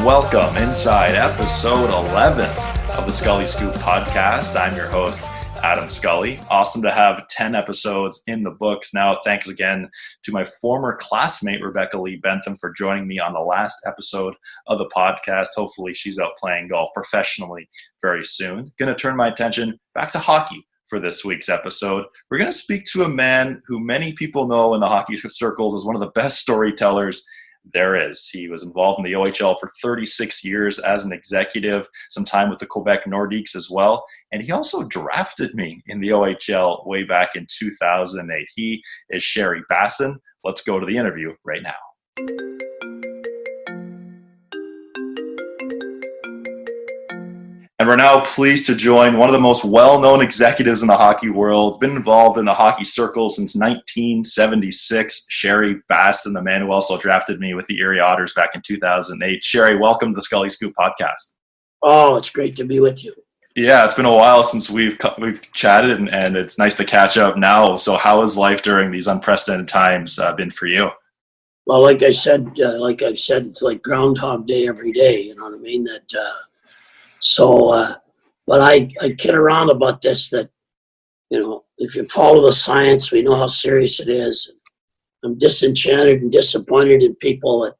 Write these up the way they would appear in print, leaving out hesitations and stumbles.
and welcome inside episode 11 of the Scully Scoop podcast. I'm your host, Adam Scully. Awesome to have 10 episodes in the books now. Thanks again to my former classmate, Rebecca Lee Bentham, for joining me on the last episode of the podcast. Hopefully she's out playing golf professionally very soon. Going to turn my attention back to hockey for this week's episode. We're going to speak to a man who many people know in the hockey circles as one of the best storytellers there is. He was involved in the OHL for 36 years as an executive, some time with the Quebec Nordiques as well. And he also drafted me in the OHL way back in 2008. He is Sherry Bassin. Let's go to the interview right now. And we're now pleased to join one of the most well-known executives in the hockey world. Been involved in the hockey circle since 1976. Sherry Bassin, the man who also drafted me with the Erie Otters back in 2008. Sherry, welcome to the Scully Scoop podcast. Oh, it's great to be with you. Yeah, it's been a while since we've chatted, and it's nice to catch up now. So how has life during these unprecedented times been for you? Well, like I've said, it's like Groundhog Day every day. You know what I mean? But I kid around about this, that, you know, if you follow the science, we know how serious it is. I'm disenchanted and disappointed in people that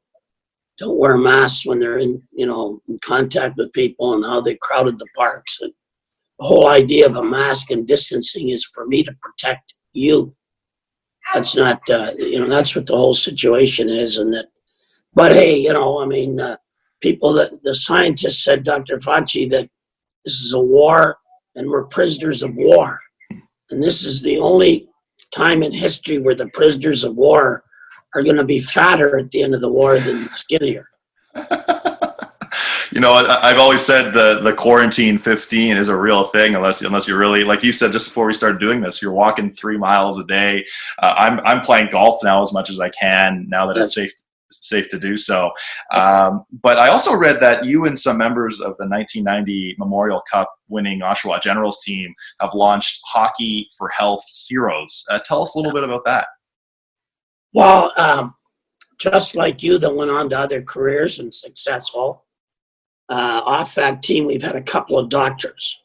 don't wear masks when they're in contact with people, and how they crowded the parks. And the whole idea of a mask and distancing is for me to protect you. That's not, that's what the whole situation is. But hey, the scientists said, Dr. Fauci, that this is a war and we're prisoners of war. And this is the only time in history where the prisoners of war are going to be fatter at the end of the war than skinnier. You know, I've always said the quarantine 15 is a real thing, unless you really, like you said just before we started doing this, you're walking 3 miles a day. I'm playing golf now as much as I can now that it's safe to do so. But I also read that you and some members of the 1990 Memorial Cup winning Oshawa Generals team have launched Hockey for Health Heroes. Tell us a little bit about that. Well, just like you that went on to other careers and successful, off that team, we've had a couple of doctors.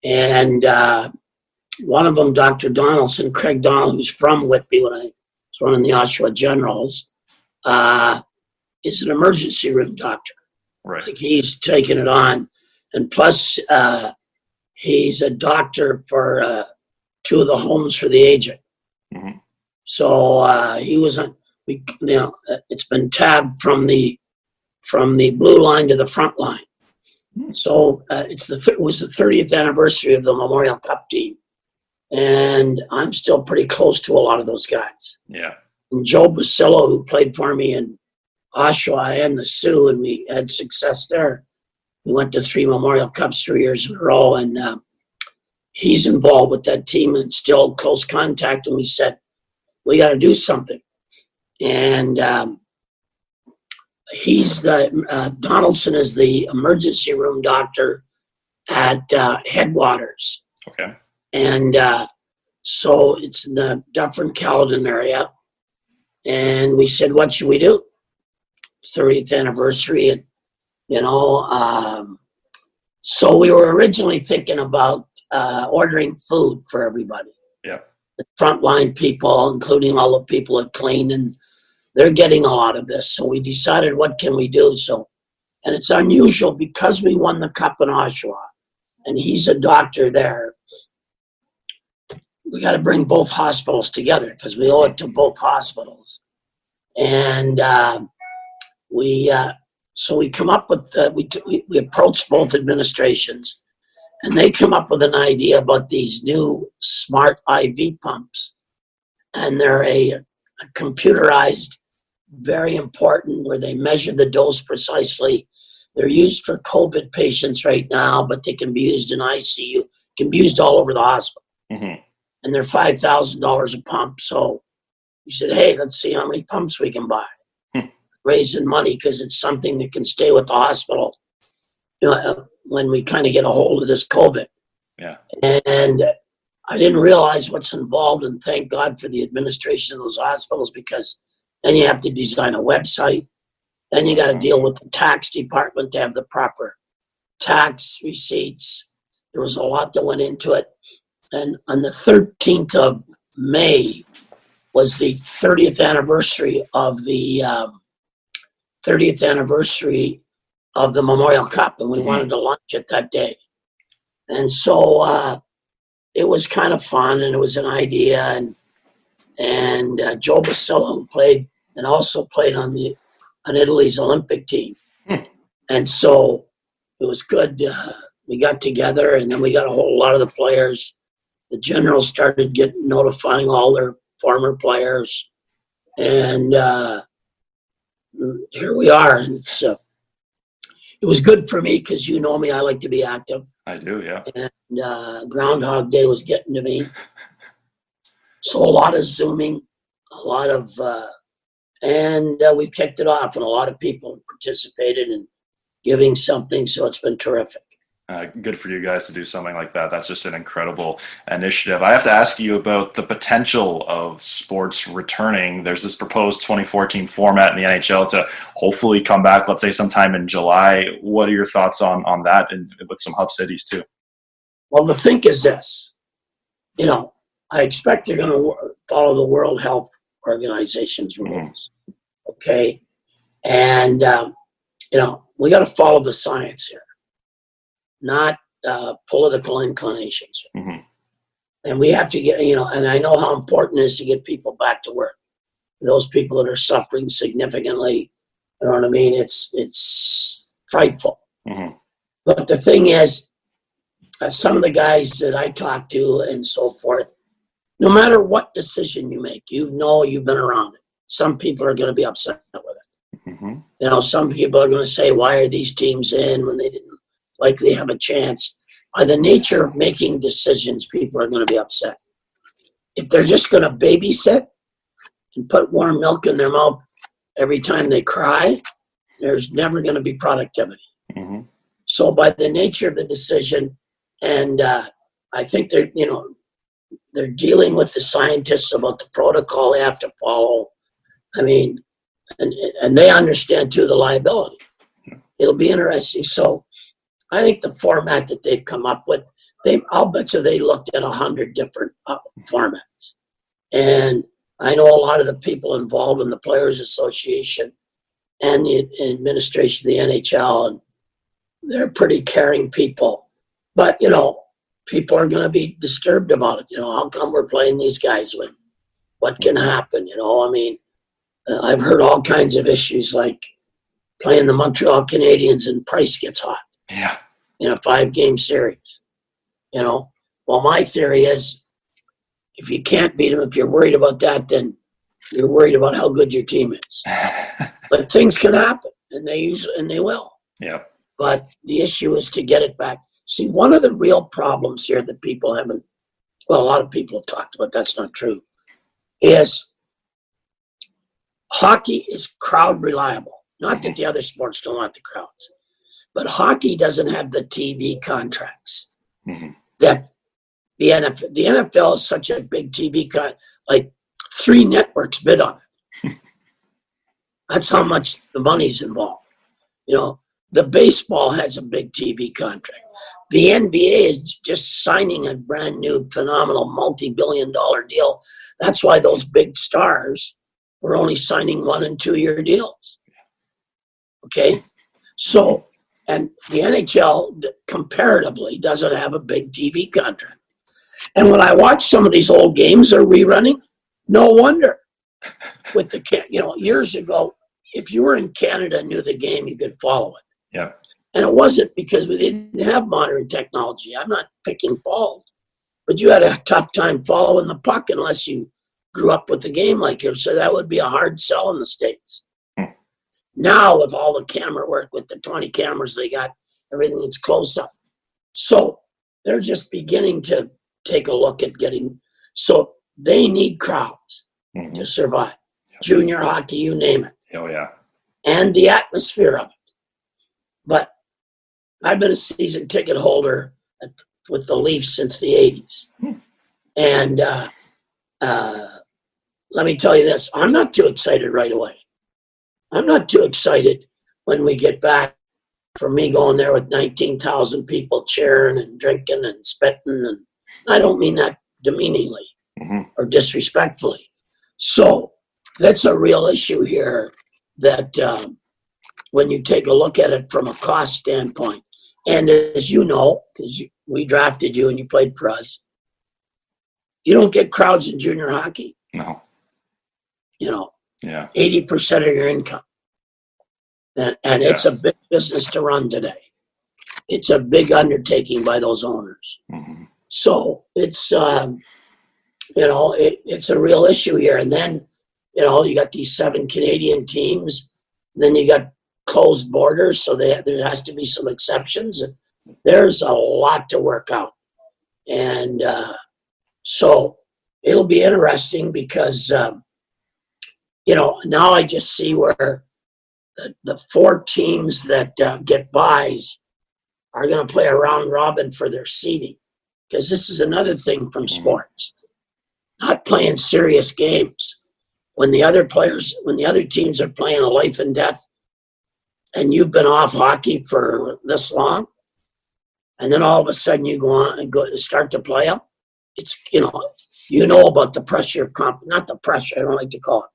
And one of them, Dr. Donaldson, Craig Donald, who's from Whitby when I was running the Oshawa Generals, is an emergency room doctor. Right. Like, he's taken it on. And plus, he's a doctor for two of the homes for the aged. Mm-hmm. So he was on. It's been tabbed from the blue line to the front line. Mm-hmm. So it was the 30th anniversary of the Memorial Cup team, and I'm still pretty close to a lot of those guys. Yeah. And Joe Basillo, who played for me in Oshawa and the Sioux, and we had success there. We went to 3 Memorial Cups 3 years in a row, and he's involved with that team and still close contact. And we said, we got to do something. And Donaldson is the emergency room doctor at Headwaters. Okay. And so it's in the Dufferin-Caledon area. And we said, what should we do? 30th anniversary. And, so we were originally thinking about ordering food for everybody. Yeah. The frontline people, including all the people at Clean, and they're getting a lot of this. So we decided, what can we do? And it's unusual because we won the Cup in Oshawa, and he's a doctor there. We got to bring both hospitals together because we owe it to both hospitals. And we come up with, we approached both administrations, and they come up with an idea about these new smart IV pumps. And they're a computerized, very important, where they measure the dose precisely. They're used for COVID patients right now, but they can be used in ICU, can be used all over the hospital. Mm-hmm. And they're $5,000 a pump. So we said, hey, let's see how many pumps we can buy. Raising money because it's something that can stay with the hospital when we kind of get a hold of this COVID. Yeah. And I didn't realize what's involved, and thank God for the administration of those hospitals, because then you have to design a website, Then you got to deal with the tax department to have the proper tax receipts. There was a lot that went into it. And on the 13th of May was the 30th anniversary of the 30th anniversary of the Memorial Cup, and we wanted to launch it that day. And so it was kind of fun, and it was an idea. And Joe Basillo played and also played on Italy's Olympic team. And so it was good. We got together, and then we got a whole lot of the players. The generals started notifying all their former players, and here we are. And it was good for me because you know me, I like to be active. I do, yeah. And Groundhog Day was getting to me. So a lot of Zooming, a lot of, and we've kicked it off, and a lot of people participated in giving something, so it's been terrific. Good for you guys to do something like that. That's just an incredible initiative. I have to ask you about the potential of sports returning. There's this proposed 2014 format in the NHL to hopefully come back, let's say sometime in July. What are your thoughts on that, and with some hub cities too? Well, the thing is this, I expect they're going to follow the World Health Organization's rules, okay? And, we got to follow the science here, not political inclinations. And we have to get, and I know how important it is to get people back to work. Those people that are suffering significantly, you know what I mean? It's frightful. But the thing is, some of the guys that I talk to and so forth, no matter what decision you make, you've been around it. Some people are going to be upset with it. Some people are going to say, why are these teams in when they didn't likely have a chance? By the nature of making decisions, people are going to be upset. If they're just going to babysit and put warm milk in their mouth every time they cry, there's never going to be productivity. So by the nature of the decision, and I think they're dealing with the scientists about the protocol they have to follow. I mean, and they understand too the liability. It'll be interesting. So I think the format that they've come up with, I'll bet you they looked at 100 different formats. And I know a lot of the people involved in the Players Association and the administration of the NHL, and they're pretty caring people. But, people are going to be disturbed about it. How come we're playing these guys when what can happen? I mean, I've heard all kinds of issues like playing the Montreal Canadiens and Price gets hot. Yeah. In a 5-game series. Well, my theory is if you can't beat them, if you're worried about that, then you're worried about how good your team is. But things can happen, and they will. Yeah. But the issue is to get it back. See, one of the real problems here that people haven't, a lot of people have talked about, that's not true, is hockey is crowd reliable. Not that the other sports don't want the crowds, but hockey doesn't have the TV contracts that the NFL. The NFL is such a big TV like 3 networks bid on it. That's how much the money's involved. The baseball has a big TV contract. The NBA is just signing a brand new, phenomenal, multi-billion-dollar deal. That's why those big stars were only signing 1- and 2-year deals. Okay? So, and the NHL comparatively doesn't have a big TV contract. And when I watch some of these old games they're rerunning, no wonder. With years ago, if you were in Canada and knew the game, you could follow it. Yeah. And it wasn't because we didn't have modern technology. I'm not picking fault, but you had a tough time following the puck unless you grew up with the game like you. So that would be a hard sell in the States. Now, with all the camera work, with the 20 cameras they got, everything that's close up. So they're just beginning to take a look at so they need crowds to survive. Yep. Junior hockey, you name it. Oh, yeah. And the atmosphere of it. But I've been a season ticket holder with the Leafs since the 80s. And let me tell you this, I'm not too excited right away. I'm not too excited when we get back for me going there with 19,000 people cheering and drinking and spitting. And I don't mean that demeaningly or disrespectfully. So that's a real issue here that when you take a look at it from a cost standpoint, and as you know, because we drafted you and you played for us, you don't get crowds in junior hockey. No. 80% of your income. And it's a big business to run today. It's a big undertaking by those owners. So it's, it's a real issue here. And then, you got these 7 Canadian teams. And then you got closed borders. So there has to be some exceptions. And there's a lot to work out. And so it'll be interesting because, now I just see where the 4 teams that get buys are going to play a round robin for their seeding. Because this is another thing from sports. Not playing serious games. When the other teams are playing a life and death, and you've been off hockey for this long, and then all of a sudden you go on and start to play them, it's, about the pressure of not the pressure, I don't like to call it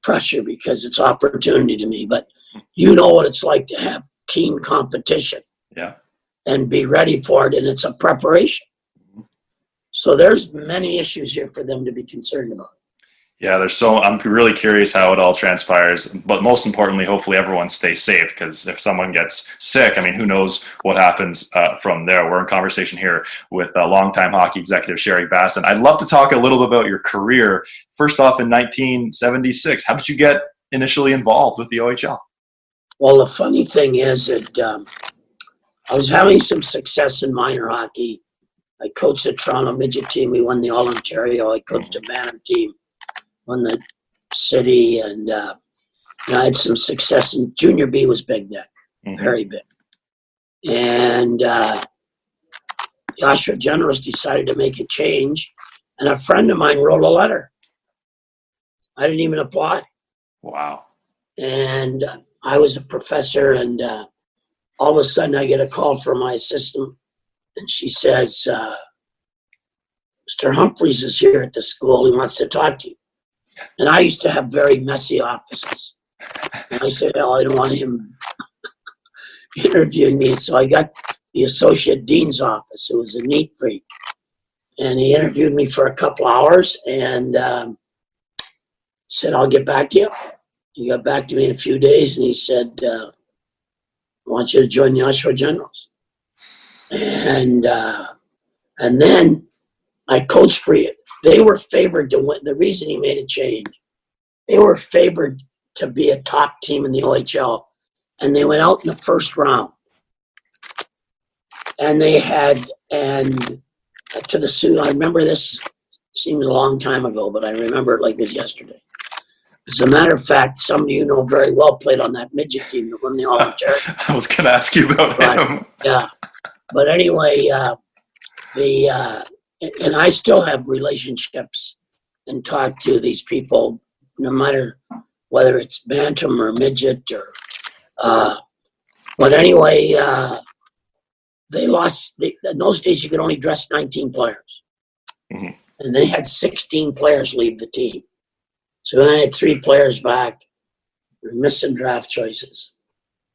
pressure because it's opportunity to me, but you know what it's like to have keen competition and be ready for it, and it's a preparation. So there's many issues here for them to be concerned about. Yeah, I'm really curious how it all transpires, but most importantly, hopefully everyone stays safe, because if someone gets sick, who knows what happens from there. We're in conversation here with longtime hockey executive Sherry Bassin. I'd love to talk a little bit about your career. First off, in 1976, how did you get initially involved with the OHL? Well, the funny thing is that I was having some success in minor hockey. I coached the Toronto midget team. We won the All-Ontario. I coached a bantam team. Won the city, and I had some success. And Junior B was big then, very big. And the Oshawa Generals decided to make a change, and a friend of mine wrote a letter. I didn't even apply. Wow. And I was a professor, and all of a sudden I get a call from my assistant, and she says, Mr. Humphreys is here at the school. He wants to talk to you. And I used to have very messy offices. And I said, I don't want him interviewing me. So I got the associate dean's office, who was a neat freak. And he interviewed me for a couple hours and said, I'll get back to you. He got back to me in a few days, and he said, I want you to join the Oshawa Generals. And then I coached for you. They were favored to win. The reason he made a change, they were favored to be a top team in the OHL, and they went out in the first round. And they had, to the suit, I remember this, seems a long time ago, but I remember it like it was yesterday. As a matter of fact, somebody you know very well played on that midget team that won the All-Ontario. I was going to ask you about him. Yeah. But anyway, and I still have relationships and talk to these people, no matter whether it's bantam or midget or. But anyway, they lost. In those days, you could only dress 19 players, and they had 16 players leave the team. So then I had 3 players back. We're missing draft choices.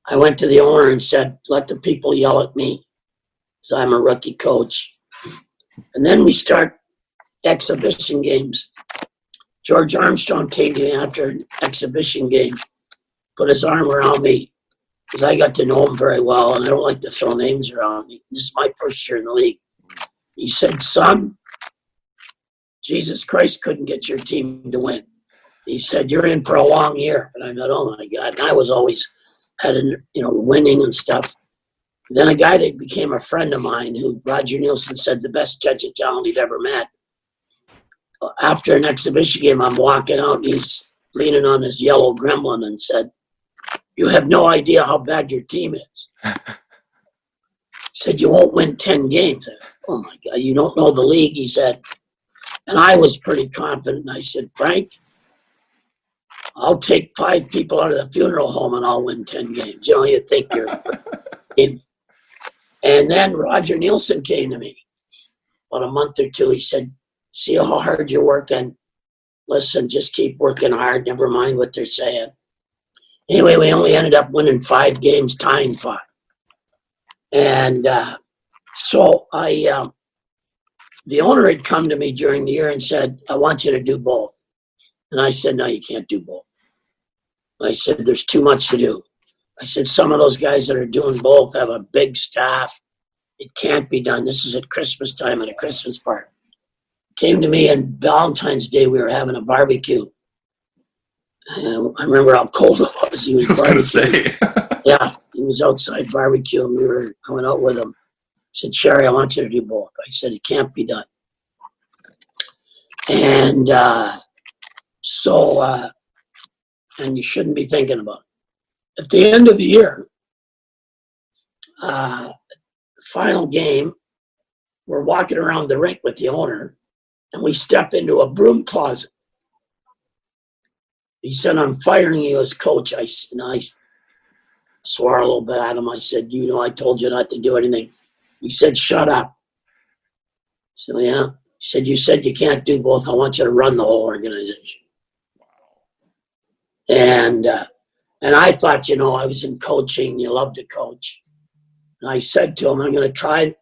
I went to the owner and said, "Let the people yell at me, because I'm a rookie coach." And then we start exhibition games. George Armstrong came to me after an exhibition game, put his arm around me, because I got to know him very well, and I don't like to throw names around me. This is my first year in the league. He said, "Son, Jesus Christ couldn't get your team to win." He said, "You're in for a long year." And I thought, oh my God. And I was always winning and stuff. Then a guy that became a friend of mine, who Roger Nielsen said the best judge of talent he'd ever met. After an exhibition game, I'm walking out, and he's leaning on his yellow gremlin and said, "You have no idea how bad your team is." He said, "You won't win 10 games. Oh my God, you don't know the league," he said. And I was pretty confident. And I said, "Frank, I'll take 5 people out of the funeral home and I'll win 10 games. You think you're. And then Roger Nielsen came to me about a month or two. He said, see how hard you're working. Listen, just keep working hard. Never mind what they're saying. Anyway, we only ended up winning 5 games, tying 5. And so the owner had come to me during the year and said, I want you to do both. And I said, no, you can't do both. I said, there's too much to do. I said, some of those guys that are doing both have a big staff. It can't be done. This is at Christmas time at a Christmas party. Came to me on Valentine's Day. We were having a barbecue. And I remember how cold it was. He was barbecuing. Yeah, he was outside barbecuing. I went out with him. I said, Sherry, I want you to do both. I said, it can't be done. And and you shouldn't be thinking about it. At the end of the year, final game, we're walking around the rink with the owner, and we step into a broom closet. He said, I'm firing you as coach. I swore a little bit at him. I said, I told you not to do anything. He said, shut up. So, yeah. He said, you said you can't do both. I want you to run the whole organization. And I thought, I was in coaching. You love to coach. And I said to him, I'm going to try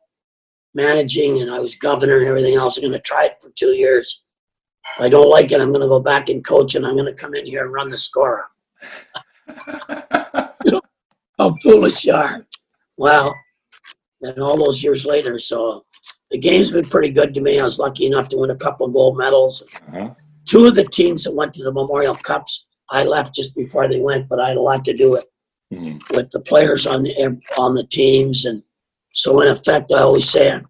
managing, and I was governor and everything else. I'm going to try it for 2 years. If I don't like it, I'm going to go back and coach, and I'm going to come in here and run the score up. How foolish you are. Well, and all those years later, so the game's been pretty good to me. I was lucky enough to win a couple of gold medals. Uh-huh. 2 of the teams that went to the Memorial Cups, I left just before they went, but I had a lot to do with the players on the teams. And so, in effect, I always say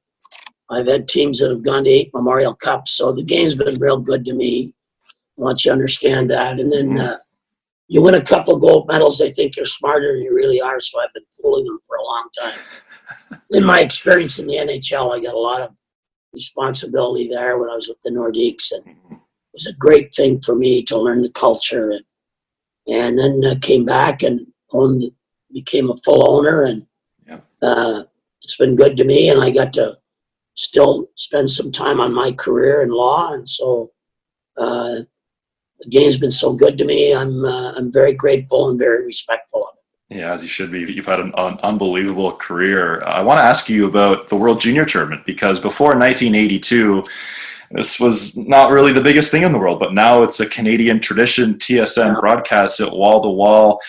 I've had teams that have gone to 8 Memorial Cups. So the game's been real good to me. I want you to understand that. And then you win a couple of gold medals, they think you're smarter than you really are. So I've been fooling them for a long time. In my experience in the NHL, I got a lot of responsibility there when I was with the Nordiques. And it was a great thing for me to learn the culture. And then I came back and became a full owner. And it's been good to me. And I got to still spend some time on my career in law. And so the game's been so good to me. I'm very grateful and very respectful of it. Yeah, as you should be. You've had an unbelievable career. I want to ask you about the World Junior Tournament, because before 1982, this was not really the biggest thing in the world, but now it's a Canadian tradition. TSN broadcasts it wall to wall.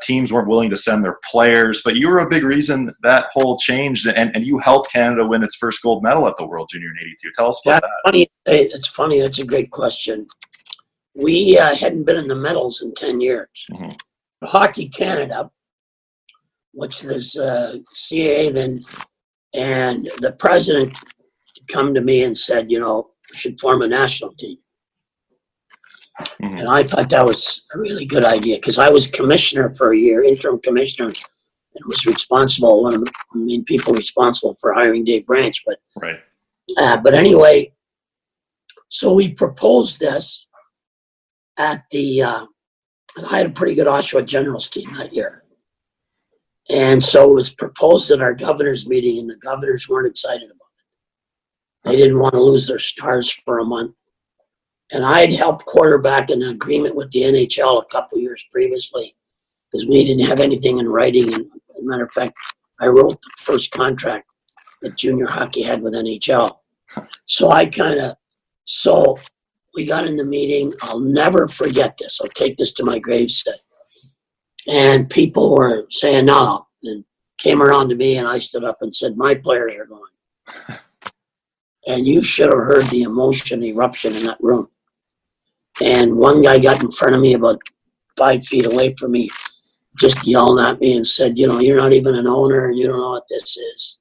Teams weren't willing to send their players, but you were a big reason that whole changed, and you helped Canada win its first gold medal at the World Junior in 82. Tell us about that. It's funny. That's a great question. We hadn't been in the medals in 10 years. Mm-hmm. Hockey Canada, which was CAA then, and the president come to me and said, we should form a national team. Mm-hmm. And I thought that was a really good idea, because I was commissioner for a year, interim commissioner, and was responsible, people responsible for hiring Dave Branch. But anyway, so we proposed this at and I had a pretty good Oshawa Generals team that year. And so it was proposed at our governor's meeting, and the governors weren't excited about it. They didn't want to lose their stars for a month. And I had helped quarterback an agreement with the NHL a couple of years previously, because we didn't have anything in writing. And as a matter of fact, I wrote the first contract that junior hockey had with NHL. So we got in the meeting. I'll never forget this. I'll take this to my gravesite. And people were saying no, and came around to me, and I stood up and said, my players are going. And you should have heard the emotion eruption in that room. And one guy got in front of me about 5 feet away from me, just yelling at me and said, you're not even an owner and you don't know what this is.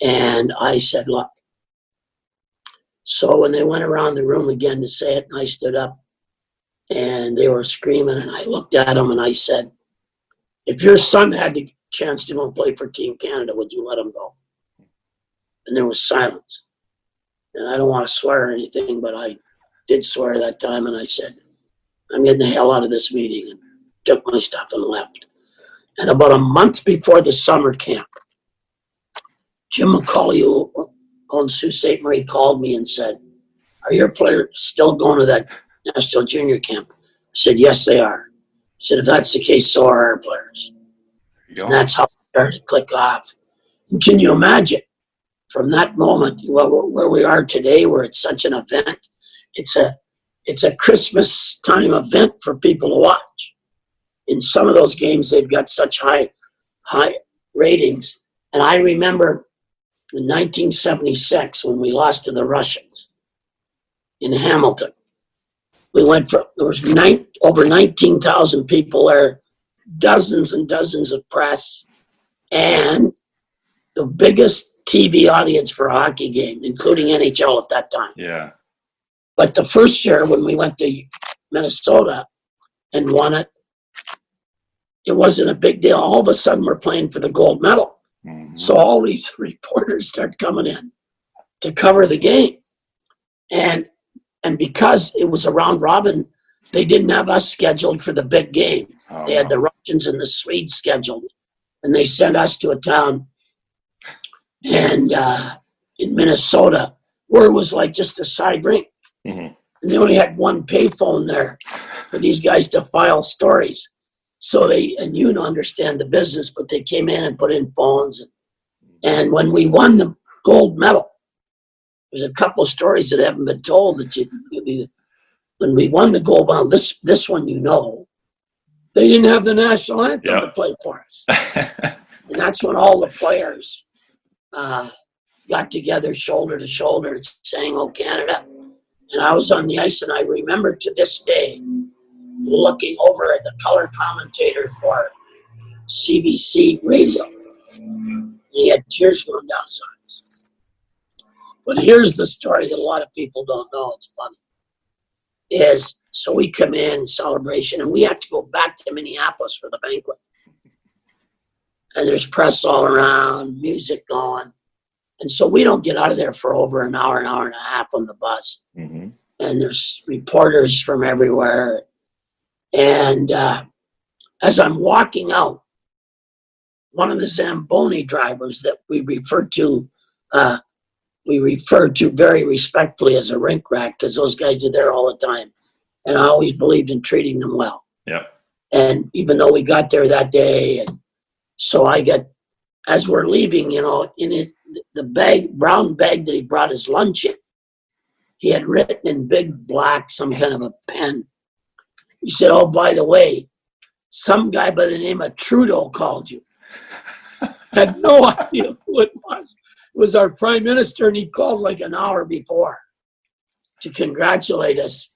And I said, look. So when they went around the room again to say it, and I stood up and they were screaming, and I looked at them and I said, if your son had the chance to go play for Team Canada, would you let him go? And there was silence. And I don't want to swear or anything, but I did swear that time, and I said, I'm getting the hell out of this meeting, and took my stuff and left. And about a month before the summer camp, Jim McCauley, who owns Sault Ste. Marie, called me and said, "Are your players still going to that National Junior Camp?" I said, "Yes, they are." He said, "If that's the case, so are our players." And that's how it started to click off. And can you imagine from that moment, where we are today, where it's such an event? It's a Christmas time event for people to watch. In some of those games, they've got such high ratings. And I remember in 1976 when we lost to the Russians in Hamilton. There was over 19,000 people there, dozens and dozens of press, and the biggest TV audience for a hockey game, including NHL at that time. Yeah. But the first year when we went to Minnesota and won it, it wasn't a big deal. All of a sudden, we're playing for the gold medal. Mm-hmm. So all these reporters start coming in to cover the game. And because it was a round robin, they didn't have us scheduled for the big game. Oh, they had the Russians and the Swedes scheduled. And they sent us to a town and in Minnesota where it was like just a side rink. Mm-hmm. And they only had one payphone there for these guys to file stories. So and you don't understand the business, but they came in and put in phones. And when we won the gold medal, there's a couple of stories that haven't been told when we won the gold medal, this one, they didn't have the national anthem to play for us. And that's when all the players got together shoulder to shoulder and sang, "Oh, Canada." And I was on the ice, and I remember to this day looking over at the color commentator for CBC radio. And he had tears going down his eyes. But here's the story that a lot of people don't know. It's funny. So we come in celebration, and we have to go back to Minneapolis for the banquet. And there's press all around, music going. And so we don't get out of there for over an hour and a half on the bus. Mm-hmm. And there's reporters from everywhere. And as I'm walking out, one of the Zamboni drivers that we refer to very respectfully as a rink rat, because those guys are there all the time. And I always believed in treating them well. Yeah. And even though we got there that day, and so as we're leaving, in the brown bag that he brought his lunch in, he had written in big black, some kind of a pen. He said, "Oh, by the way, some guy by the name of Trudeau called you." Had no idea who it was. It was our prime minister, and he called like an hour before to congratulate us.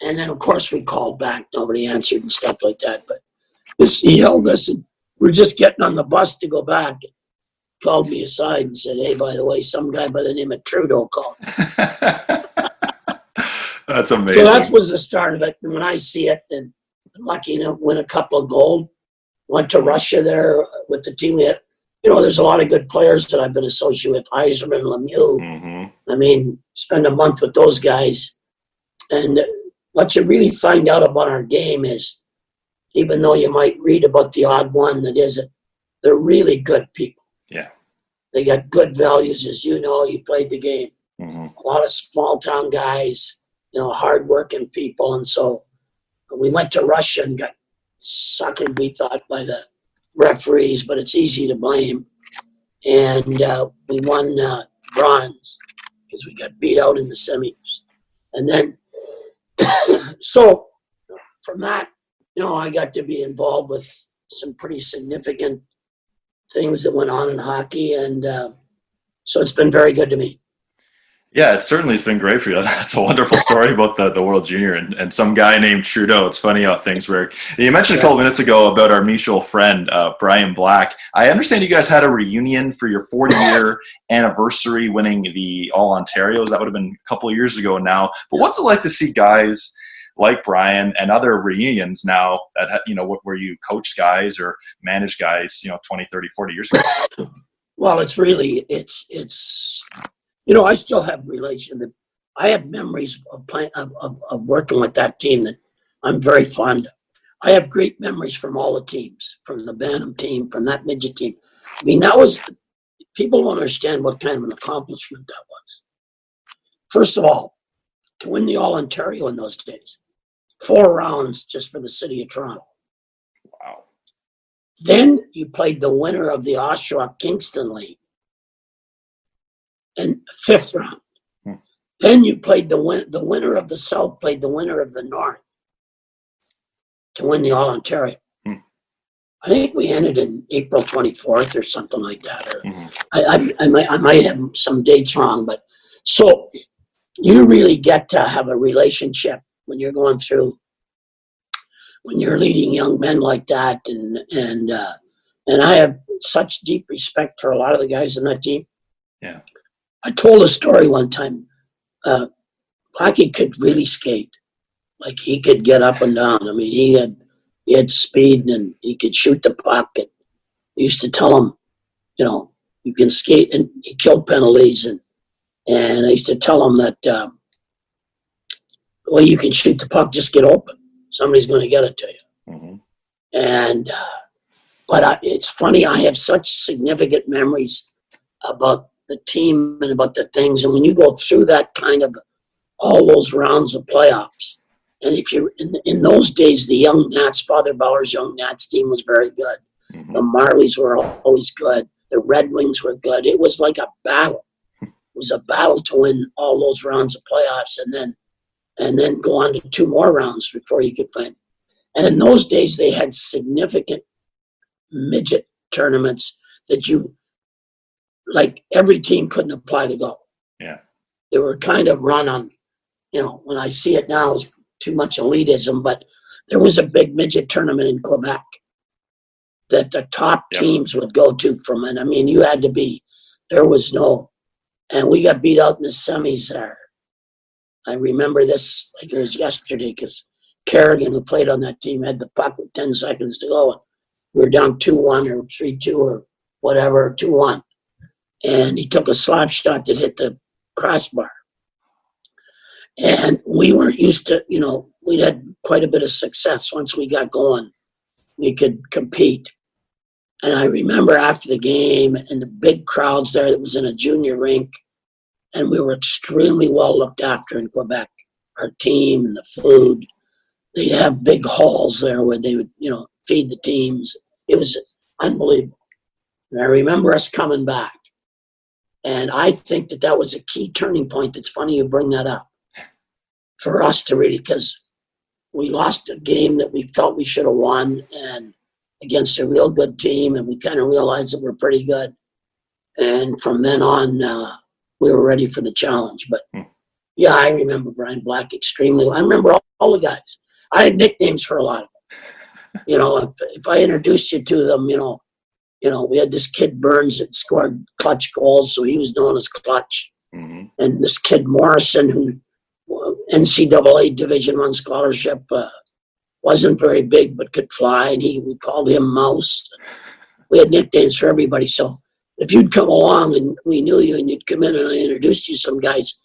And then, of course, we called back. Nobody answered and stuff like that. But he held us, and we're just getting on the bus to go back. He called me aside and said, "Hey, by the way, some guy by the name of Trudeau called." That's amazing. So that was the start of it. And when I see it, then I'm lucky enough to win a couple of gold. Went to Russia there with the team. We had, there's a lot of good players that I've been associated with. Yzerman, Lemieux. Mm-hmm. I mean, spend a month with those guys. And what you really find out about our game is, even though you might read about the odd one that isn't, they're really good people. Yeah. They got good values, as you know. You played the game. Mm-hmm. A lot of small town guys, hardworking people. And so we went to Russia and got suckered, we thought, by the referees, but it's easy to blame. And we won bronze because we got beat out in the semis. And then, so from that, I got to be involved with some pretty significant things that went on in hockey. And so it's been very good to me. Yeah, it certainly has been great for you. That's a wonderful story about the World Junior and some guy named Trudeau. It's funny how things work. You mentioned a couple minutes ago about our mutual friend, Brian Black. I understand you guys had a reunion for your 40-year anniversary winning the All-Ontarios. That would have been a couple of years ago now. But what's it like to see guys like Brian and other reunions now that, where you coach guys or manage guys, 20, 30, 40 years ago? Well, it's really, it's I still have I have memories of working with that team that I'm very fond of. I have great memories from all the teams, from the Bantam team, from that midget team. I mean, people don't understand what kind of an accomplishment that was. First of all, to win the All-Ontario in those days, 4 rounds just for the city of Toronto. Wow. Then you played the winner of the Oshawa-Kingston League in 5th round. Then you played the winner of the South played the winner of the North to win the All-Ontario. I think we ended in April 24th or something like that. Or I might have some dates wrong, but so you really get to have a relationship when you're going through, when you're leading young men like that, and I have such deep respect for a lot of the guys in that team. Yeah, I told a story one time. Blackie could really skate. Like, he could get up and down. I mean, he had speed and he could shoot the puck. And I used to tell him, you can skate, and he killed penalties. And I used to tell him that, well, you can shoot the puck, just get open. Somebody's going to get it to you. Mm-hmm. And, but it's funny, I have such significant memories about the team and about the things. And when you go through that kind of all those rounds of playoffs, and if you're in those days, the young Nats, Father Bauer's young Nats team was very good. Mm-hmm. The Marlies were always good. The Red Wings were good. It was like a battle. It was a battle to win all those rounds of playoffs, and then go on to 2 more rounds before you could find. And in those days, they had significant midget tournaments that like every team couldn't apply to go. Yeah. They were kind of run on, when I see it now, it's too much elitism, but there was a big midget tournament in Quebec that the top teams would go to from it. I mean, there was no, and we got beat out in the semis there. I remember this like it was yesterday, because Kerrigan, who played on that team, had the puck with 10 seconds to go. And we were down 2-1 or 3-2 or whatever, 2-1. And he took a slap shot that hit the crossbar. And we weren't used to, we'd had quite a bit of success. Once we got going, we could compete. And I remember after the game and the big crowds there, that was in a junior rink, and we were extremely well looked after in Quebec. Our team and the food. They'd have big halls there where they would, feed the teams. It was unbelievable. And I remember us coming back. And I think that was a key turning point. It's funny you bring that up. For us to really, because we lost a game that we felt we should have won, and against a real good team, and we kind of realized that we're pretty good. And from then on, we were ready for the challenge. But yeah, I remember Brian Black extremely well. I remember all the guys. I had nicknames for a lot of them. If I introduced you to them, we had this kid Burns that scored clutch goals, so he was known as Clutch. Mm-hmm. And this kid Morrison, who NCAA Division I scholarship, wasn't very big but could fly, and we called him Mouse. We had nicknames for everybody. So if you'd come along and we knew you and you'd come in and I introduced you to some guys,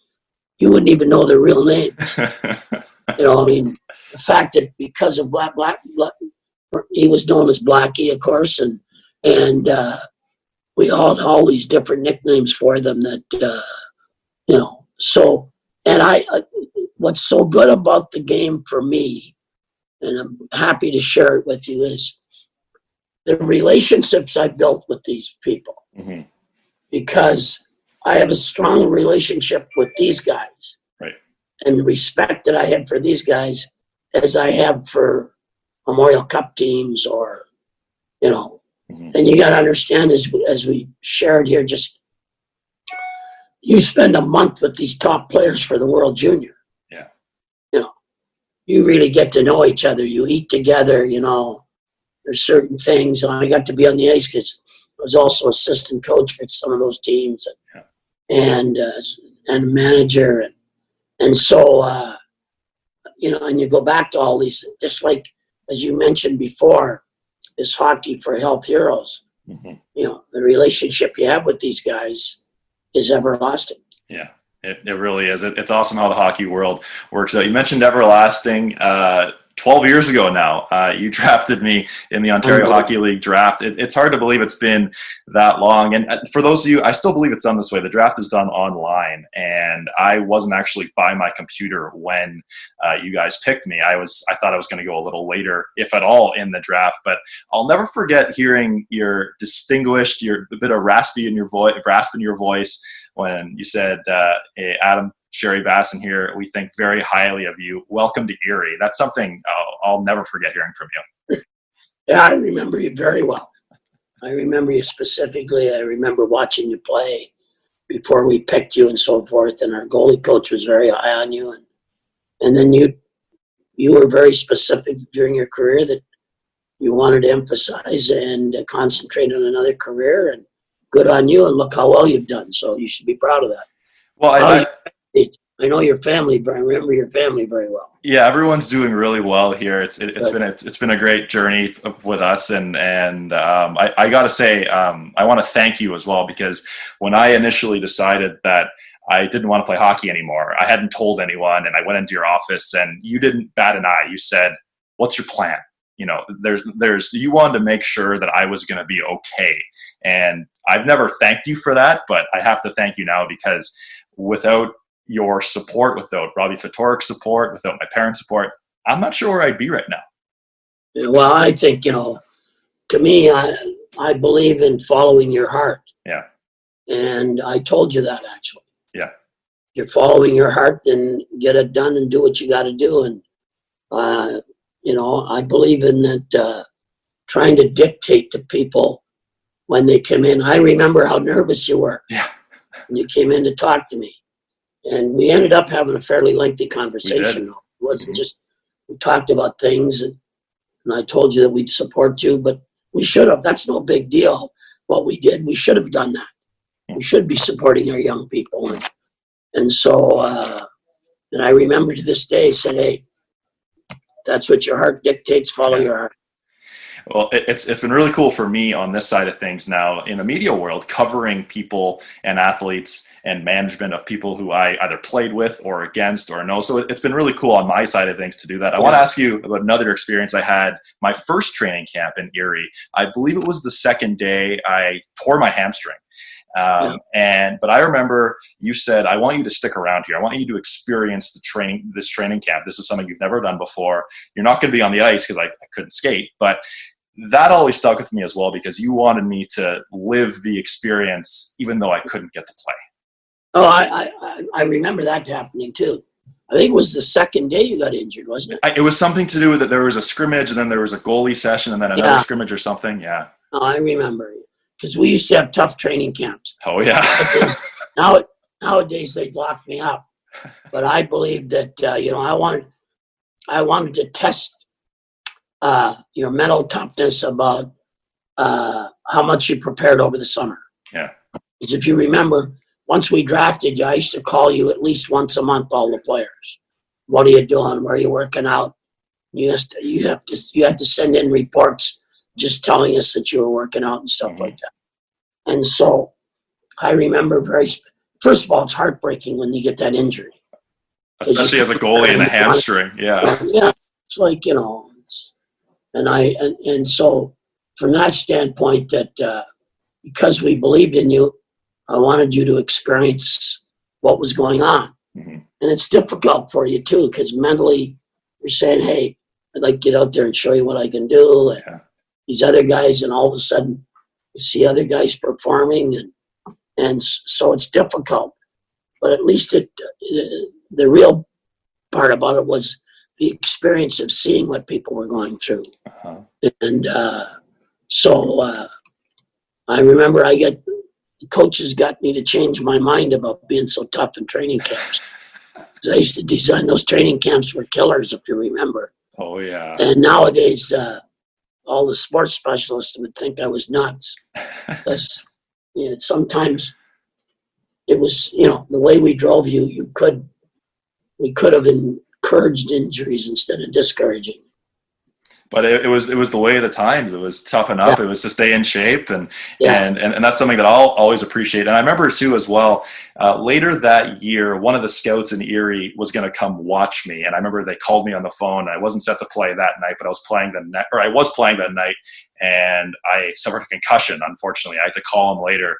you wouldn't even know their real names. The fact that because of Black, he was known as Blackie, of course, and we all had all these different nicknames for them that, so, and what's so good about the game for me, and I'm happy to share it with you, is the relationships I built with these people. Mm-hmm. Because I have a strong relationship with these guys. Right. And the respect that I have for these guys as I have for Memorial Cup teams or, mm-hmm. And you got to understand, as we shared here, just you spend a month with these top players for the World Junior. Yeah. You really get to know each other. You eat together, there's certain things. And I got to be on the ice because I was also assistant coach for some of those teams and manager. And so, and you go back to all these, just like, as you mentioned before, this Hockey for Health Heroes. Mm-hmm. The relationship you have with these guys is everlasting. Yeah, it really is. It's awesome how the hockey world works out. You mentioned everlasting. 12 years ago now. You drafted me in the Ontario Hockey League draft. It's hard to believe it's been that long. And for those of you, I still believe it's done this way. The draft is done online, and I wasn't actually by my computer when you guys picked me. I thought I was going to go a little later, if at all, in the draft. But I'll never forget hearing your distinguished, a bit of rasp in your voice when you said, "Hey, Adam, Sherry Bassin here. We think very highly of you. Welcome to Erie." That's something I'll never forget hearing from you. Yeah, I remember you very well. I remember you specifically. I remember watching you play before we picked you and so forth. And our goalie coach was very high on you. And then you were very specific during your career that you wanted to emphasize and concentrate on another career. And good on you. And look how well you've done. So you should be proud of that. Well, I know your family, but I remember your family very well. Yeah, everyone's doing really well here. It's been a great journey with us, and I got to say, I want to thank you as well, because when I initially decided that I didn't want to play hockey anymore, I hadn't told anyone, and I went into your office, and you didn't bat an eye. You said, "What's your plan?" You know, you wanted to make sure that I was going to be okay, and I've never thanked you for that, but I have to thank you now, because without your support, without Robbie Fatorik's support, without my parents' support, I'm not sure where I'd be right now. Well, I think, to me, I believe in following your heart. Yeah. And I told you that, actually. Yeah. You're following your heart, then get it done and do what you got to do. And, I believe in that trying to dictate to people when they come in. I remember how nervous you were when you came in to talk to me. And we ended up having a fairly lengthy conversation. It wasn't just, we talked about things, and I told you that we'd support you, but we should have. That's no big deal. What we did, we should have done that. We should be supporting our young people. And so, and I remember to this day, said, "Hey, that's what your heart dictates, follow your heart." Well, it's been really cool for me on this side of things now in the media world, covering people and athletes and management of people who I either played with or against or know. So it's been really cool on my side of things to do that. I want to ask you about another experience I had. My first training camp in Erie, I believe it was the second day, I tore my hamstring. But I remember you said, "I want you to stick around here. I want you to experience this training camp. This is something you've never done before. You're not going to be on the ice," because I couldn't skate, but that always stuck with me as well, because you wanted me to live the experience even though I couldn't get to play. Oh, I remember that happening too. I think it was the second day you got injured, wasn't it? It was something to do with that. There was a scrimmage, and then there was a goalie session, and then another scrimmage or something. Yeah. Oh, I remember, because we used to have tough training camps. Oh yeah. Nowadays they lock me up, but I believe that I wanted to test your mental toughness about how much you prepared over the summer. Yeah. Because if you remember, once we drafted you, I used to call you at least once a month, all the players. What are you doing? Where are you working out? You had to send in reports just telling us that you were working out and stuff like that. And so I remember first of all, it's heartbreaking when you get that injury. Especially as a goalie and a hamstring. Yeah. Yeah. It's like, and so from that standpoint, that because we believed in you, I wanted you to experience what was going on. Mm-hmm. And it's difficult for you too, because mentally you're saying, "Hey, I'd like to get out there and show you what I can do." And these other guys, and all of a sudden you see other guys performing, and so it's difficult. But at least the real part about it was the experience of seeing what people were going through. Uh-huh. And so I remember the coaches got me to change my mind about being so tough in training camps. Because I used to design those training camps for killers, if you remember. Oh, yeah. And nowadays, all the sports specialists would think I was nuts. Because sometimes it was, the way we drove you, we could have encouraged injuries instead of discouraging. But it was the way of the times. It was toughen up. Yeah. It was to stay in shape, and Yeah. and that's something that I'll always appreciate. And I remember too as well. Later that year, one of the scouts in Erie was going to come watch me, and I remember they called me on the phone. I wasn't set to play that night, but I was playing that night, and I suffered a concussion. Unfortunately, I had to call him later,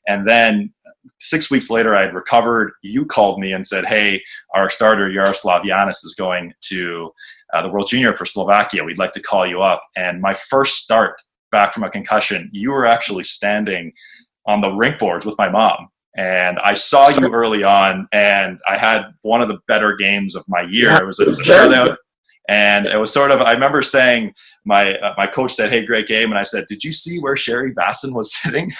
and then 6 weeks later, I had recovered. You called me and said, "Hey, our starter Yaroslav Yanis is going to the World Junior for Slovakia. We'd like to call you up." And my first start back from a concussion, you were actually standing on the rink boards with my mom. And I saw you early on, and I had one of the better games of my year. Yeah, It was a shutout. And it was sort of, I remember saying, my coach said, "Hey, great game." And I said, "Did you see where Sherry Bassin was sitting?"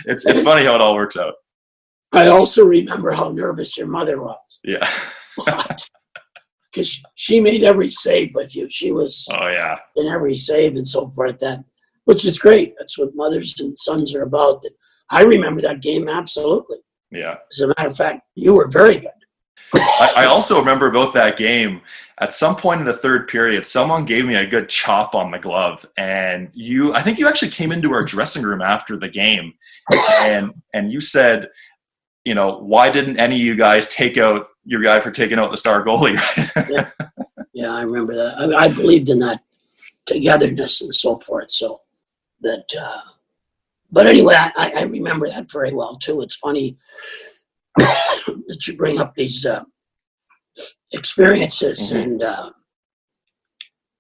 It's funny how it all works out. I also remember how nervous your mother was. Yeah. Because she made every save with you. She was in every save and so forth. Which is great. That's what mothers and sons are about. I remember that game absolutely. Yeah. As a matter of fact, you were very good. I also remember about that game. At some point in the third period, someone gave me a good chop on the glove, and I think you actually came into our dressing room after the game, and you said, "Why didn't any of you guys take out your guy for taking out the star goalie?" Yeah, I remember that. I believed in that togetherness and so forth. So that, but anyway, I remember that very well too. It's funny that you bring up these experiences, and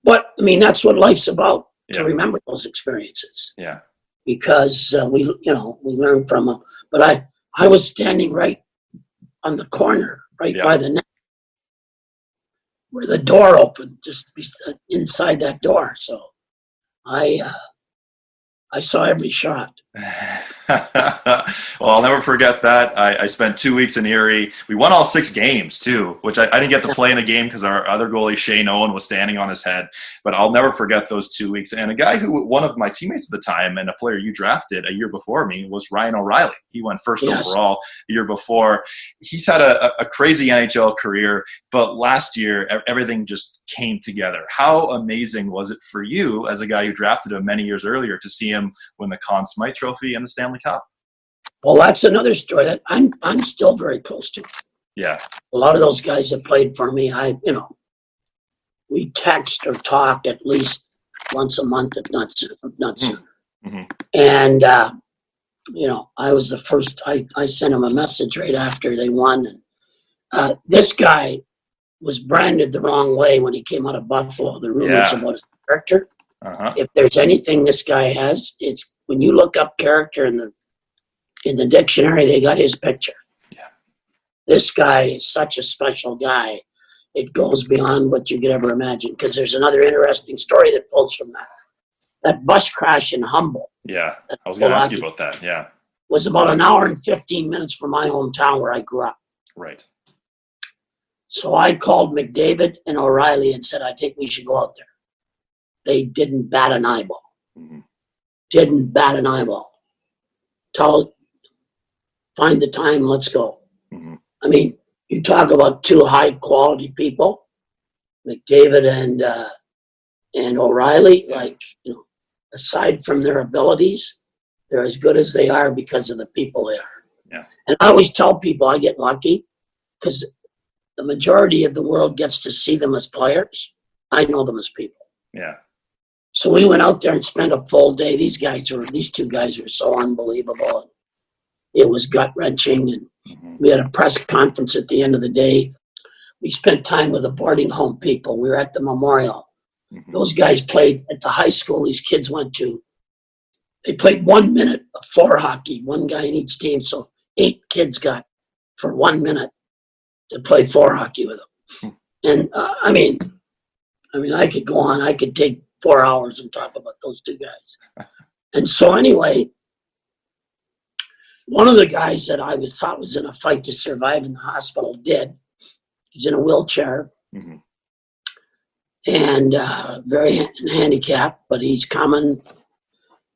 but I mean that's what life's about, to remember those experiences. Yeah, because we learn from them. But I was standing right on the corner, right by the net, where the door opened, just inside that door. So I saw every shot. Well, I'll never forget that. I spent 2 weeks in Erie. We won all 6 games too, which I didn't get to play in a game because our other goalie, Shane Owen, was standing on his head. But I'll never forget those 2 weeks. And a guy one of my teammates at the time and a player you drafted a year before me was Ryan O'Reilly. He went first overall the year before. He's had a crazy NHL career, but last year everything just came together. How amazing was it for you as a guy who drafted him many years earlier to see him win the Conn Smythe Trophy and the Stanley Cup? Well, that's another story that I'm still very close to. Yeah. A lot of those guys that played for me, we text or talk at least once a month, if not sooner. Mm-hmm. And, I was the first, I sent him a message right after they won. And this guy was branded the wrong way when he came out of Buffalo, the rumors about his character. Uh-huh. If there's anything this guy has, it's when you look up character in the dictionary, they got his picture. Yeah. This guy is such a special guy. It goes beyond what you could ever imagine, because there's another interesting story that flows from that. That bus crash in Humboldt. Yeah, I was going to ask you about that. Yeah. Was about an hour and 15 minutes from my hometown where I grew up. Right. So I called McDavid and O'Reilly and said, I think we should go out there. They didn't bat an eyeball. Mm-hmm. Didn't bat an eyeball. Find the time, let's go. Mm-hmm. I mean, you talk about two high quality people, McDavid and O'Reilly, aside from their abilities, they're as good as they are because of the people they are. Yeah. And I always tell people I get lucky because the majority of the world gets to see them as players. I know them as people. Yeah. So we went out there and spent a full day. These two guys were so unbelievable. It was gut-wrenching, and we had a press conference at the end of the day. We spent time with the boarding home people. We were at the memorial. Mm-hmm. Those guys played at the high school these kids went to. They played 1 minute of floor hockey, one guy in each team. So 8 kids got for 1 minute to play floor hockey with them. And I mean, I could go on. I could take 4 hours and talk about those two guys. And so anyway, one of the guys that I thought was in a fight to survive in the hospital did. He's in a wheelchair. Mm-hmm. And very handicapped, but he's coming.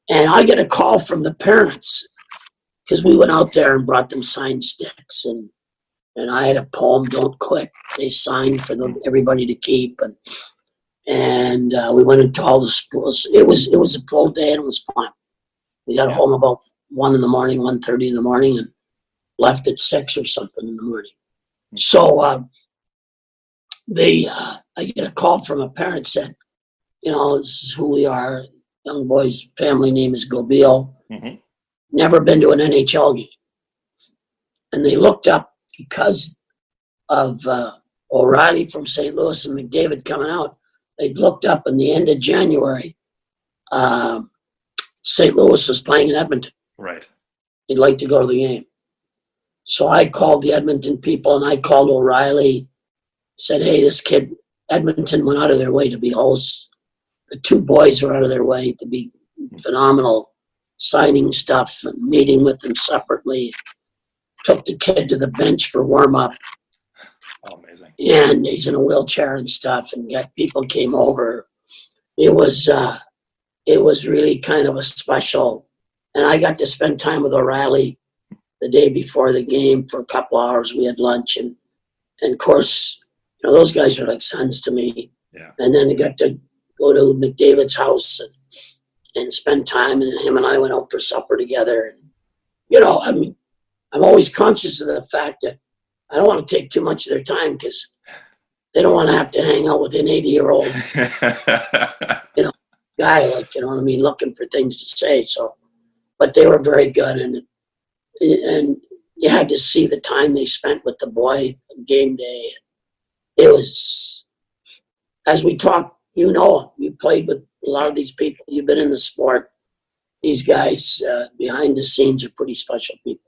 And I get a call from the parents because we went out there and brought them signed sticks. And I had a poem, Don't Quit. They signed for everybody to keep. And And we went into all the schools. It was a full day and it was fun. We got home about 1 in the morning, 1:30 in the morning, and left at 6 or something in the morning. So I get a call from a parent said, this is who we are. Young boy's family name is Gobil. Mm-hmm. Never been to an NHL game. And they looked up because of O'Reilly from St. Louis and McDavid coming out. They looked up in the end of January. St. Louis was playing in Edmonton. Right. He'd like to go to the game. So I called the Edmonton people and I called O'Reilly, said, hey, this kid, Edmonton went out of their way to be hosts. The two boys were out of their way to be phenomenal, signing stuff and meeting with them separately. Took the kid to the bench for warm-up. Oh, amazing. And he's in a wheelchair and stuff, and people came over. It was really kind of a special, and I got to spend time with O'Reilly the day before the game for a couple hours. We had lunch, and of course, those guys are like sons to me. Yeah. And then I got to go to McDavid's house and spend time, and him and I went out for supper together. And, I'm always conscious of the fact that I don't want to take too much of their time because they don't want to have to hang out with an 80-year-old, guy, looking for things to say. So, but they were very good, and you had to see the time they spent with the boy on game day. It was, as we talked, you played with a lot of these people. You've been in the sport. These guys behind the scenes are pretty special people.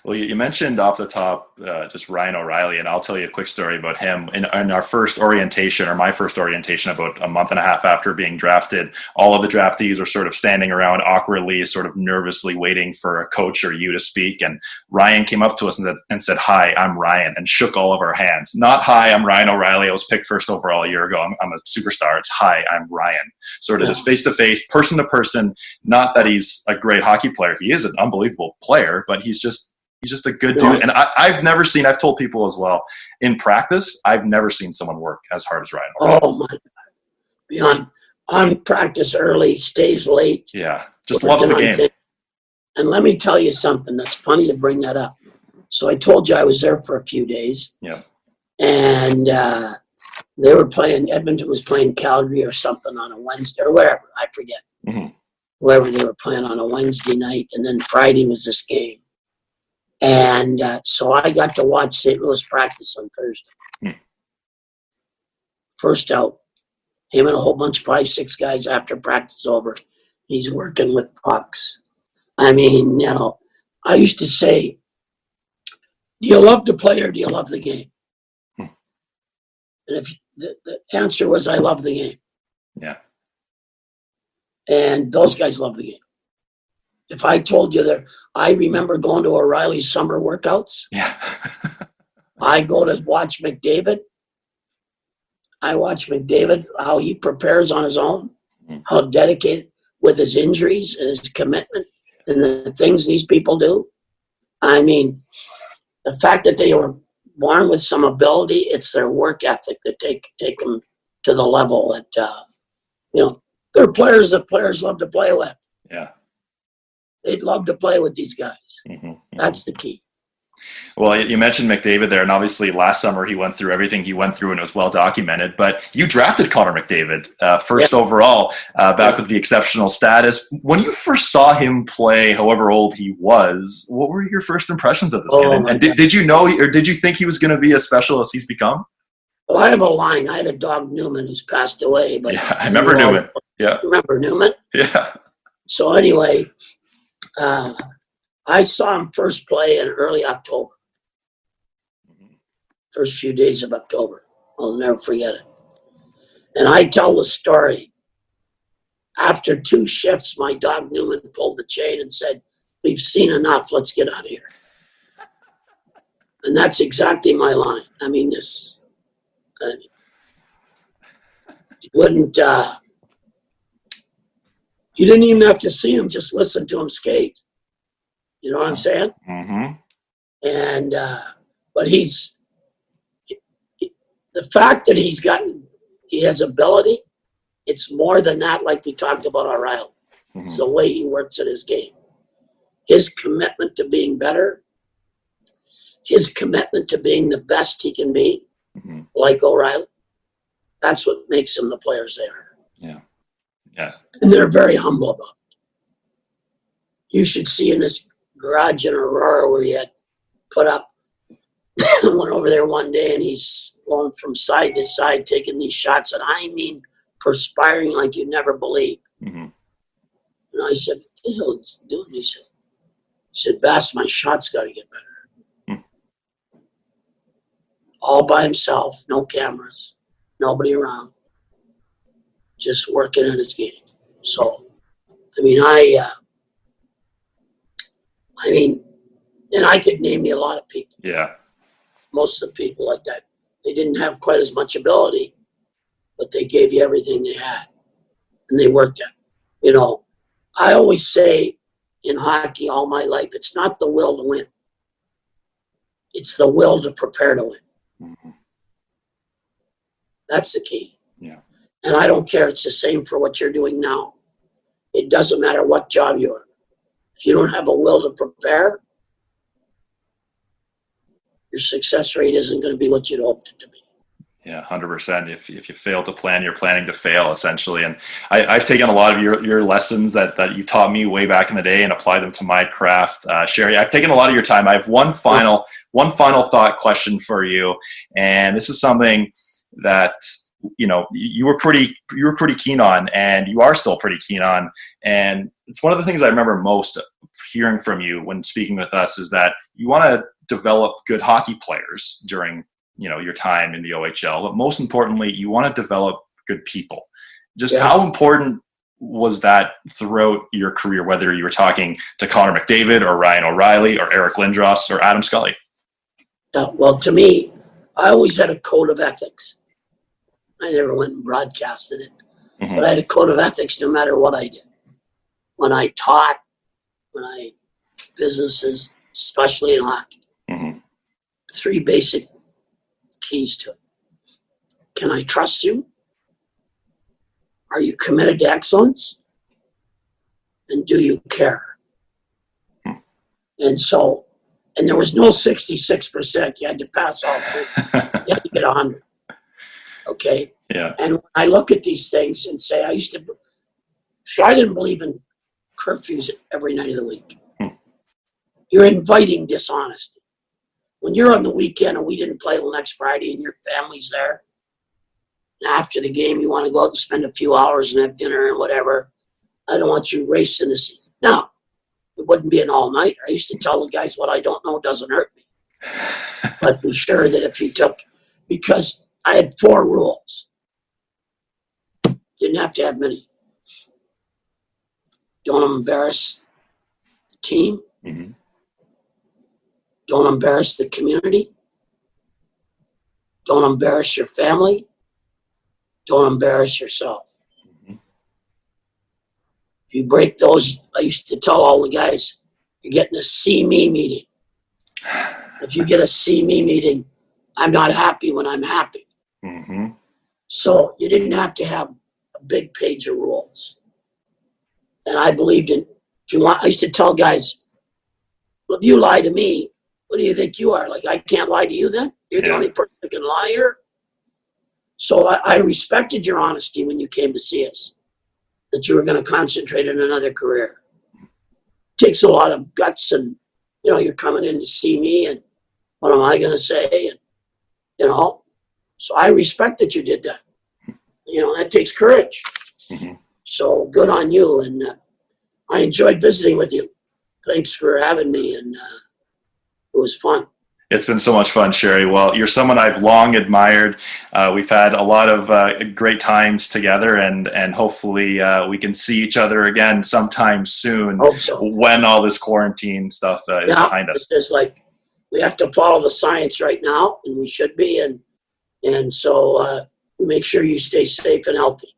Well, you mentioned off the top just Ryan O'Reilly, and I'll tell you a quick story about him. In our first orientation, or my first orientation, about a month and a half after being drafted, all of the draftees were sort of standing around awkwardly, sort of nervously waiting for a coach or you to speak. And Ryan came up to us and said, "Hi, I'm Ryan," and shook all of our hands. Not, "Hi, I'm Ryan O'Reilly. I was picked first overall a year ago. I'm a superstar." It's, "Hi, I'm Ryan." Sort of just face to face, person to person. Not that he's a great hockey player. He is an unbelievable player, but he's just a good dude. And I've told people as well, in practice, I've never seen someone work as hard as Ryan O'Reilly. Oh, my God. Beyond, on practice early, stays late. Yeah, just loves the game. And let me tell you something that's funny to bring that up. So I told you I was there for a few days. Yeah. And they were playing, Edmonton was playing Calgary or something on a Wednesday or wherever, I forget. Mm-hmm. Whoever they were playing on a Wednesday night. And then Friday was this game. And so I got to watch St. Louis practice on Thursday. First out, him and a whole bunch of 5-6 guys after practice over. He's working with pucks. I used to say, do you love to play or do you love the game? And if the answer was, I love the game. Yeah. And those guys love the game. If I told you that I remember going to O'Reilly's summer workouts. Yeah. I go to watch McDavid. I watch McDavid, how he prepares on his own, how dedicated with his injuries and his commitment and the things these people do. The fact that they were born with some ability, it's their work ethic that take them to the level that, they're players that players love to play with. Yeah. They'd love to play with these guys. Mm-hmm. That's the key. Well, you mentioned McDavid there, and obviously last summer he went through everything he went through, and it was well documented. But you drafted Connor McDavid first overall, back with the exceptional status. When you first saw him play, however old he was, what were your first impressions of this kid? And did you know, or did you think he was going to be as special as he's become? Well, I have a line. I had a dog, Newman, who's passed away. But yeah, I remember Newman. Yeah, remember Newman? Yeah. So anyway, I saw him first play in early October. First few days of October. I'll never forget it. And I tell the story. After 2 shifts, my dog Newman pulled the chain and said, "We've seen enough. Let's get out of here." And that's exactly my line. You wouldn't, you didn't even have to see him, just listen to him skate. You know what I'm saying? Mm-hmm. And, but the fact that he has ability, It's more than that, like we talked about O'Reilly. Mm-hmm. It's the way he works at his game. His commitment to being better, his commitment to being the best he can be, Mm-hmm. like O'Reilly. That's what makes them the players they are. Yeah. Yeah. And they're very humble about it. You should see in this garage in Aurora where he had put up, went over there one day and he's going from side to side taking these shots. And I mean, perspiring like you'd never believe. Mm-hmm. And I said, what the hell is he doing? He said, Bass, my shot's got to get better. Mm. All by himself, no cameras, nobody around, just working at his game. So, I mean, and I could name you a lot of people. Yeah. Most of the people like that, they didn't have quite as much ability, but they gave you everything they had, and they worked at it. You know, I always say in hockey all my life, it's not the will to win. It's the will to prepare to win. Mm-hmm. That's the key. Yeah. And I don't care. It's the same for what you're doing now. It doesn't matter what job you're in. If you don't have a will to prepare, your success rate isn't going to be what you'd hoped it to be. Yeah, 100%. If you fail to plan, you're planning to fail, essentially. And I've taken a lot of your lessons that you taught me way back in the day and applied them to my craft. Sherry, I've taken a lot of your time. I have one final thought question for you, and this is something that you were pretty keen on, and you are still pretty keen on. And it's one of the things I remember most hearing from you when speaking with us is that you want to develop good hockey players during your time in the OHL, but most importantly, you want to develop good people. Just how important was that throughout your career, whether you were talking to Connor McDavid or Ryan O'Reilly or Eric Lindros or Adam Scully? Well, to me, I always had a code of ethics. I never went and broadcasted it, Mm-hmm. but I had a code of ethics no matter what I did. When I taught, businesses, especially in hockey, Mm-hmm. 3 basic keys to it. Can I trust you? Are you committed to excellence? And do you care? Hmm. And there was no 66%. You had to pass all 3. You had to get 100. Okay? Yeah. And when I look at these things and say, I didn't believe in curfews every night of the week. Hmm. You're inviting dishonesty. When you're on the weekend and we didn't play till next Friday and your family's there, and after the game you want to go out and spend a few hours and have dinner and whatever, I don't want you racing to see. Now, it wouldn't be an all-nighter. I used to tell the guys what I don't know doesn't hurt me. But be sure that if you because I had 4 rules. Didn't have to have many. Don't embarrass the team. Mm-hmm. Don't embarrass the community. Don't embarrass your family. Don't embarrass yourself. Mm-hmm. If you break those, I used to tell all the guys, you're getting a see me meeting. If you get a see me meeting, I'm not happy when I'm happy. Mm-hmm. So you didn't have to have a big page of rules. And I believed in, I used to tell guys, well, if you lie to me, what do you think you are? Like, I can't lie to you then? You're the only person that can lie here? So I respected your honesty when you came to see us, that you were going to concentrate on another career. It takes a lot of guts and, you're coming in to see me and what am I going to say? And, so I respect that you did that. That takes courage. Mm-hmm. So good on you. And I enjoyed visiting with you. Thanks for having me. And it was fun. It's been so much fun, Sherry. Well, you're someone I've long admired. We've had a lot of great times together, and hopefully we can see each other again sometime soon. Hope so. When all this quarantine stuff is behind us. It's like we have to follow the science right now, and we should be. And so make sure you stay safe and healthy,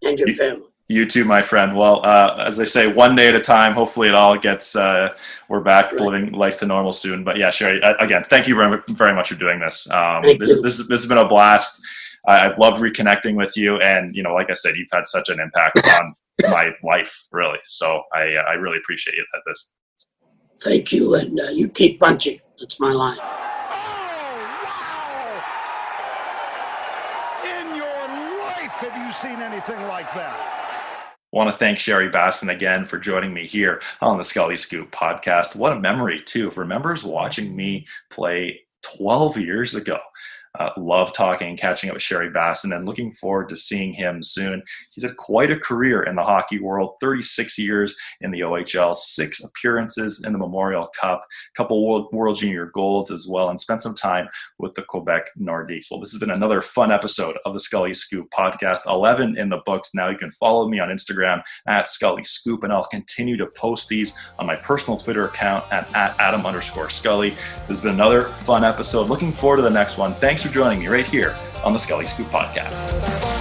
and your family. You too, my friend. Well, as I say, one day at a time. Hopefully it all gets, we're back living life to normal soon. But yeah, Sherry, again, thank you very, very much for doing this. This has been a blast. I've loved reconnecting with you. And, like I said, you've had such an impact on my life, really. So I really appreciate you at this. Thank you. And you keep punching. That's my line. In your life, have you seen anything like that? I want to thank Sherry Bassin again for joining me here on the Scully Scoop podcast. What a memory, too, for members watching me play 12 years ago. Love talking and catching up with Sherry Bassin and looking forward to seeing him soon. He's had quite a career in the hockey world, 36 years in the OHL, 6 appearances in the Memorial Cup, a couple World Junior golds as well, and spent some time with the Quebec Nordiques. Well, this has been another fun episode of the Scully Scoop podcast, 11 in the books. Now you can follow me on Instagram at Scully Scoop, and I'll continue to post these on my personal Twitter account at Adam_Scully. This has been another fun episode. Looking forward to the next one. Thanks for joining me right here on the Scully Scoop podcast.